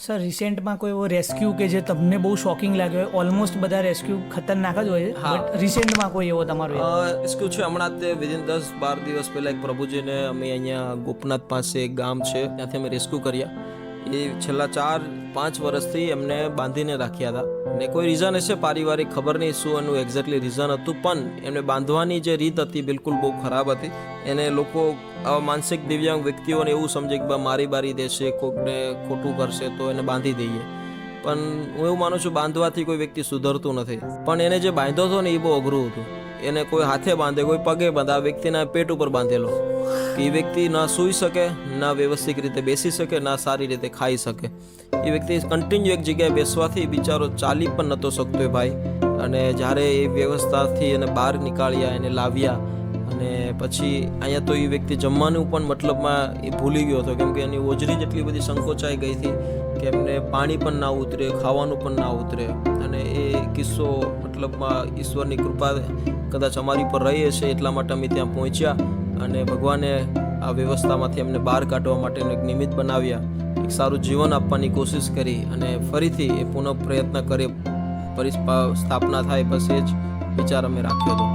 Sir રિસેન્ટમાં કોઈ એવો rescue કે જે તમને બહુ શોકિંગ લાગ્યો હોય? ઓલમોસ્ટ બધા રેસ્ક્યુ ખતરનાક જ હોય છે, હા. બટ રિસેન્ટમાં કોઈ એવો તમારો રેસ્ક્યુ છે હમણાં જ વિધિન 10-12 દિવસ પહેલાં એક પ્રભુજીને અમે અહીંયા ગોપનાથ પાસે એક ગામ છે ત્યાંથી અમે રેસ્ક્યુ કર્યા. એ છેલ્લા 4-5 વર્ષથી એમને બાંધીને રાખ્યા હતા ને કોઈ રીઝન હશે પારિવારિક, ખબર નહીં શું એનું એક્ઝેક્ટલી રીઝન હતું, પણ એમને બાંધવાની જે રીત હતી બિલકુલ બહુ ખરાબ હતી. એને લોકો આવા માનસિક દિવ્યાંગ વ્યક્તિઓને એવું સમજે કે મારી બારી દેશે, કોઈકને ખોટું કરશે તો એને બાંધી દઈએ. પણ હું એવું માનું છું બાંધવાથી કોઈ વ્યક્તિ સુધરતું નથી, પણ એને જે બાંધ્યો હતો ને એ બહુ અઘરું હતું. એને કોઈ હાથે બાંધે, કોઈ પગે બાંધે, આ વ્યક્તિના પેટ ઉપર બાંધેલો કે એ વ્યક્તિ ના સૂઈ શકે, ના વ્યવસ્થિત રીતે બેસી શકે, ના સારી રીતે ખાઈ શકે. એ વ્યક્તિ કન્ટિન્યુ એક જગ્યાએ બેસવાથી બિચારો ચાલી પણ નહોતો શકતો એ ભાઈ. અને જ્યારે એ વ્યવસ્થાથી એને બહાર નીકાળ્યા, એને લાવ્યા, અને પછી અહીંયા તો એ વ્યક્તિ જમવાનું પણ મતલબમાં એ ભૂલી ગયો હતો, કેમ કે એની ઓજરી જેટલી બધી સંકોચાઈ ગઈ હતી કે એમને પાણી પણ ના ઉતરે, ખાવાનું પણ ના ઉતરે. અને એ કિસ્સો મતલબમાં ઈશ્વરની કૃપા કદાચ અમારી પર રહી હશે એટલા માટે અમે ત્યાં પહોંચ્યા અને ભગવાને આ વ્યવસ્થામાંથી અમને બહાર કાઢવા માટેનું એક નિમિત્ત બનાવ્યા, એક સારું જીવન આપવાની કોશિશ કરી અને ફરીથી એ પુનઃ પ્રયત્ન કરે, સ્થાપના થાય, બસ એ જ વિચાર અમે રાખ્યો હતો.